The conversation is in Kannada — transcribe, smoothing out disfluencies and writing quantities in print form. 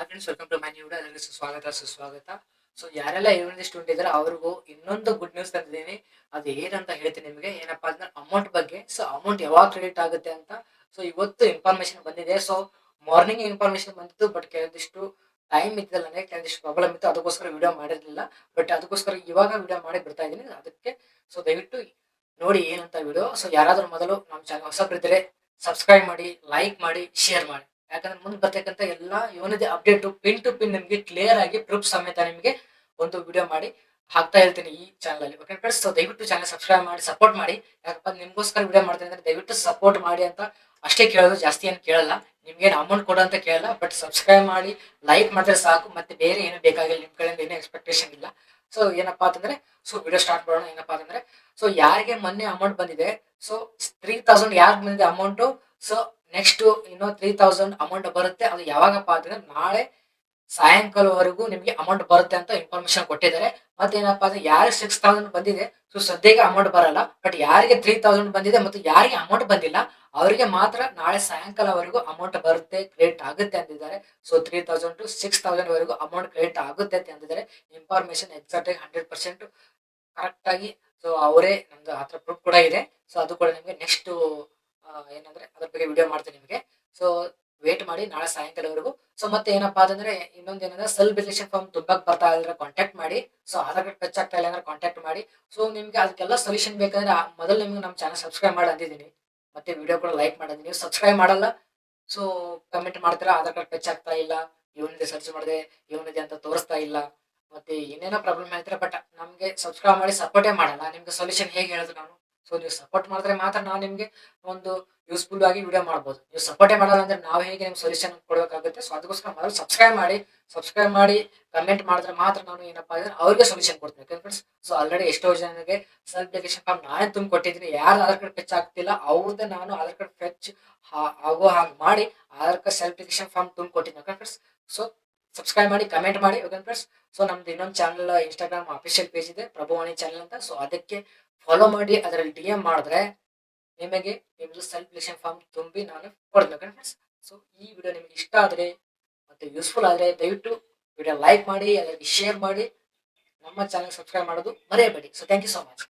Friends, welcome to my new video. ಎಲ್ಲರಿಗೂ ಸುಸ್ವಾಗತ. ಸೊ ಯಾರೆಲ್ಲ ಇವನಿಂದ ಸ್ಟೂಡೆಂಟ್ ಇದ್ದಾರೆ ಅವ್ರಿಗೂ ಇನ್ನೊಂದು ಗುಡ್ ನ್ಯೂಸ್ ತಂದಿದ್ದೀನಿ. ಅದು ಏನಂತ ಹೇಳ್ತೀನಿ ನಿಮಗೆ. ಏನಪ್ಪಾ ಅಂದ್ರೆ ಅಮೌಂಟ್ ಬಗ್ಗೆ. ಸೊ ಅಮೌಂಟ್ ಯಾವಾಗ ಕ್ರೆಡಿಟ್ ಆಗುತ್ತೆ ಅಂತ ಸೊ ಇವತ್ತು ಇನ್ಫಾರ್ಮೇಶನ್ ಬಂದಿದೆ. ಸೊ ಮಾರ್ನಿಂಗ್ ಇನ್ಫಾರ್ಮೇಶನ್ ಬಂದಿತ್ತು, ಬಟ್ ಕೆಲವೊಂದಿಷ್ಟು ಟೈಮ್ ಇದ್ದಲ್ಲ, ಅಂದ್ರೆ ಕೆಲವೊಂದಿಷ್ಟು ಪ್ರಾಬ್ಲಮ್ ಇತ್ತು, ಅದಕ್ಕೋಸ್ಕರ ವಿಡಿಯೋ ಮಾಡಿರಲಿಲ್ಲ. ಬಟ್ ಅದಕ್ಕೋಸ್ಕರ ಇವಾಗ ವಿಡಿಯೋ ಮಾಡಿ ಬಿಡ್ತಾ ಇದ್ದೀನಿ ಅದಕ್ಕೆ. ಸೊ ದಯವಿಟ್ಟು ನೋಡಿ ಏನಂತ ವಿಡಿಯೋ. ಸೊ ಯಾರಾದ್ರೂ ಮೊದಲು ನಮ್ಮ ಚಾನಲ್ ಹೊಸಬ್ರಿದ್ರೆ ಸಬ್ಸ್ಕ್ರೈಬ್ ಮಾಡಿ, ಲೈಕ್ ಮಾಡಿ, ಶೇರ್ ಮಾಡಿ. ಯಾಕಂದ್ರೆ ಮುಂದೆ ಬರ್ತಕ್ಕಂಥ ಎಲ್ಲ ಇವನದೇ ಅಪ್ಡೇಟ್ ಪಿನ್ ಟು ಪಿನ್ ನಿಮಗೆ ಕ್ಲಿಯರ್ ಆಗಿ ಪ್ರೂಫ್ ಸಮೇತ ನಿಮಗೆ ಒಂದು ವಿಡಿಯೋ ಮಾಡಿ ಹಾಕ್ತಾ ಇರ್ತೀನಿ ಈ ಚಾನಲ್ ಅಲ್ಲಿ. ಓಕೆ ಫ್ರೆಂಡ್ಸ್, ಸೊ ದಯವಿಟ್ಟು ಚಾನಲ್ ಸಬ್ಸ್ಕ್ರೈಬ್ ಮಾಡಿ ಸಪೋರ್ಟ್ ಮಾಡಿ. ಯಾಕಪ್ಪ ನಿಮ್ಗೋಸ್ಕರ ವಿಡಿಯೋ ಮಾಡ್ತೀನಿ ಅಂದ್ರೆ ದಯವಿಟ್ಟು ಸಪೋರ್ಟ್ ಮಾಡಿ ಅಂತ ಅಷ್ಟೇ ಕೇಳೋದು, ಜಾಸ್ತಿ ಏನು ಕೇಳಲ್ಲ. ನಿಮ್ಗೇನು ಅಮೌಂಟ್ ಕೊಡೋ ಅಂತ ಕೇಳಲ್ಲ, ಬಟ್ ಸಬ್ಸ್ಕ್ರೈಬ್ ಮಾಡಿ ಲೈಕ್ ಮಾಡಿದ್ರೆ ಸಾಕು. ಮತ್ತೆ ಬೇರೆ ಏನು ಬೇಕಾಗಿಲ್ಲ, ನಿಮ್ ಕಡೆಯಿಂದ ಏನೂ ಎಕ್ಸ್ಪೆಕ್ಟೇಷನ್ ಇಲ್ಲ. ಸೊ ಏನಪ್ಪಾ ಅಂತಂದ್ರೆ, ಸೊ ವಿಡಿಯೋ ಸ್ಟಾರ್ಟ್ ಮಾಡೋಣ. ಏನಪ್ಪಾ ಅಂತಂದ್ರೆ, ಸೊ ಯಾರಿಗೆ ಮೊನ್ನೆ ಅಮೌಂಟ್ ಬಂದಿದೆ, ಸೊ 3000 ಯಾರಿಗೆ ಬಂದಿದೆ ಅಮೌಂಟ್, ಸೊ ನೆಕ್ಸ್ಟ್ ಇನ್ನೂ 3000 ಅಮೌಂಟ್ ಬರುತ್ತೆ. ಅದು ಯಾವಾಗಪ್ಪ ಅಂದ್ರೆ ನಾಳೆ ಸಾಯಂಕಾಲವರೆಗೂ ನಿಮಗೆ ಅಮೌಂಟ್ ಬರುತ್ತೆ ಅಂತ ಇನ್ಫಾರ್ಮೇಶನ್ ಕೊಟ್ಟಿದ್ದಾರೆ. ಮತ್ತೇನಪ್ಪಾ ಅಂದ್ರೆ ಯಾರಿಗೆ 6000 ಬಂದಿದೆ, ಸೊ ಸದ್ಯಕ್ಕೆ ಅಮೌಂಟ್ ಬರಲ್ಲ. ಬಟ್ ಯಾರಿಗೆ 3000 ಬಂದಿದೆ ಮತ್ತು ಯಾರಿಗೆ ಅಮೌಂಟ್ ಬಂದಿಲ್ಲ ಅವರಿಗೆ ಮಾತ್ರ ನಾಳೆ ಸಾಯಂಕಾಲವರೆಗೂ ಅಮೌಂಟ್ ಬರುತ್ತೆ, ಕ್ರೆಡಿಟ್ ಆಗುತ್ತೆ ಅಂದಿದ್ದಾರೆ. ಸೊ 3000 to 6000 ವರೆಗೂ ಅಮೌಂಟ್ ಕ್ರೆಡಿಟ್ ಆಗುತ್ತೆ ಅಂತ ಅಂದಿದ್ದಾರೆ. ಇನ್ಫಾರ್ಮೇಶನ್ ಎಕ್ಸಾಕ್ಟ್ ಆಗಿ 100% ಕರೆಕ್ಟ್ ಆಗಿ ಸೊ ಅವರೇ ನಮ್ದು ಹತ್ರ ಪ್ರೂಫ್ ಕೂಡ ಇದೆ. ಸೊ ಅದು ಕೂಡ ನಿಮಗೆ ನೆಕ್ಸ್ಟ್ ಏನಂದ್ರೆ ಅದ್ರ ಬಗ್ಗೆ ವಿಡಿಯೋ ಮಾಡ್ತೀನಿ ನಿಮಗೆ. ಸೊ ವೇಟ್ ಮಾಡಿ ನಾಳೆ ಸಾಯಂಕಾಲವರೆಗೂ. ಸೊ ಮತ್ತೆ ಏನಪ್ಪಾ ಅಂತಂದ್ರೆ ಇನ್ನೊಂದು ಏನಂದ್ರೆ ಸೆಲ್ಫ್ ಡಿಕ್ಲರೇಷನ್ ಫಾರ್ಮ್ ತುಂಬಕ್ ಬರ್ತಾ ಇದ್ರೆ ಕಾಂಟ್ಯಾಕ್ಟ್ ಮಾಡಿ. ಸೊ ಆಧಾರ್ ಕಾರ್ಡ್ ಟಚ್ ಆಗ್ತಾ ಇಲ್ಲ ಅಂದ್ರೆ ಕಾಂಟ್ಯಾಕ್ಟ್ ಮಾಡಿ. ಸೊ ನಿಮ್ಗೆ ಅದಕ್ಕೆಲ್ಲ ಸೊಲ್ಯೂಷನ್ ಬೇಕಂದ್ರೆ ಮೊದಲು ನಿಮ್ಗೆ ನಮ್ಮ ಚಾನಲ್ ಸಬ್ಸ್ಕ್ರೈಬ್ ಮಾಡಿ ಅಂದಿದ್ದೀನಿ, ಮತ್ತೆ ವಿಡಿಯೋ ಕೂಡ ಲೈಕ್ ಮಾಡಿದ್ದೀನಿ. ನೀವು ಸಬ್ಸ್ಕ್ರೈಬ್ ಮಾಡಲ್ಲ, ಸೊ ಕಮೆಂಟ್ ಮಾಡ್ತೀರಾ ಆಧಾರ್ ಕಾರ್ಡ್ ಟಚ್ ಆಗ್ತಾ ಇಲ್ಲ, ಇವನಿದೆ ಸರ್ಚ್ ಮಾಡಿದೆ ಇವನಿದೆ ಅಂತ ತೋರಿಸ್ತಾ ಇಲ್ಲ, ಮತ್ತೆ ಏನೇನೋ ಪ್ರಾಬ್ಲಮ್ ಹೇಳ್ತಾರೆ. ಬಟ್ ನಮ್ಗೆ ಸಬ್ಸ್ಕ್ರೈಬ್ ಮಾಡಿ ಸಪೋರ್ಟೇ ಮಾಡಲ್ಲ. ನಿಮ್ಗೆ ಸೊಲ್ಯೂಷನ್ ಹೇಗೆ ಹೇಳೋದು ನಾನು? ಸೊ ನೀವು ಸಪೋರ್ಟ್ ಮಾಡಿದ್ರೆ ಮಾತ್ರ ನಾವು ನಿಮ್ಗೆ ಒಂದು ಯೂಸ್ಫುಲ್ ಆಗಿ ವಿಡಿಯೋ ಮಾಡ್ಬೋದು. ನೀವು ಸಪೋರ್ಟೇ ಮಾಡಲ್ಲ ಅಂದ್ರೆ ನಾವು ಹೇಗೆ ನಿಮ್ಗೆ ಸೊಲ್ಯೂಷನ್ ಕೊಡಬೇಕಾಗುತ್ತೆ? ಸೊ ಅದಕ್ಕೋಸ್ಕರ ಮೊದಲು ಸಬ್ಸ್ಕ್ರೈಬ್ ಮಾಡಿ ಕಮೆಂಟ್ ಮಾಡಿದ್ರೆ ಮಾತ್ರ ನಾನು ಏನಪ್ಪಾ ಅಂದ್ರೆ ಅವ್ರಿಗೆ ಸೊಲ್ಯೂಷನ್ ಕೊಡ್ತೀನಿ. ಫ್ರೆಂಡ್ಸ್, ಸೊ ಆಲ್ರೆಡಿ ಎಷ್ಟೋ ಜನಕ್ಕೆ ಸೆಲ್ಫ್ ಡಿಕ್ಲರೇಷನ್ ಫಾರ್ಮ್ ನಾನೇ ತುಂಬ ಕೊಟ್ಟಿದ್ದೀನಿ. ಯಾರು ಆಧಾರ್ ಕಾರ್ಡ್ ಫೆಚ್ ಆಗ್ತಿಲ್ಲ ಅವ್ರದ್ದೇ ನಾನು ಆಧಾರ್ ಕಾರ್ಡ್ ಫೆಚ್ ಆಗೋ ಹಾಗೆ ಮಾಡಿ Aadhaar card self declaration form ತುಂಬ ಕೊಟ್ಟಿದ್ದೀನಿ. ಓಕೆ ಫ್ರೆಂಡ್ಸ್, ಸೊ ಸಬ್ಸ್ಕ್ರೈಬ್ ಮಾಡಿ ಕಮೆಂಟ್ ಮಾಡಿ. ಓಕೆ ಫ್ರೆಂಡ್ಸ್, ಸೊ ನಮ್ದು ಇನ್ನೊಂದು ಚಾನಲ್ ಇನ್ಸ್ಟಾಗ್ರಾಮ್ ಅಫಿಷಿಯಲ್ ಪೇಜ್ ಇದೆ, ಪ್ರಭುವಾಣಿ ಚಾನಲ್ ಅಂತ. ಸೊ ಅದಕ್ಕೆ ಫಾಲೋ ಮಾಡಿ, ಅದರಲ್ಲಿ ಡಿ ಎಂ ಮಾಡಿದ್ರೆ ನಿಮಗೆ ನಿಮ್ದು ಸೆಲ್ಫ್ ಡಿಕ್ಲರೇಷನ್ ಫಾರ್ಮ್ ತುಂಬಿ ನಾನು ಕೊಡ್ತೀನಿ. ಓಕೆ ಫ್ರೆಂಡ್ಸ್, ಸೊ ಈ ವಿಡಿಯೋ ನಿಮಗೆ ಇಷ್ಟ ಆದರೆ ಮತ್ತೆ ಯೂಸ್ಫುಲ್ ಆದರೆ ದಯವಿಟ್ಟು ವಿಡಿಯೋ ಲೈಕ್ ಮಾಡಿ, ಎಲ್ಲರಿಗೆ ಶೇರ್ ಮಾಡಿ, ನಮ್ಮ ಚಾನಲ್ ಸಬ್ಸ್ಕ್ರೈಬ್ ಮಾಡೋದು ಮರೆಯಬೇಡಿ. So thank you so much.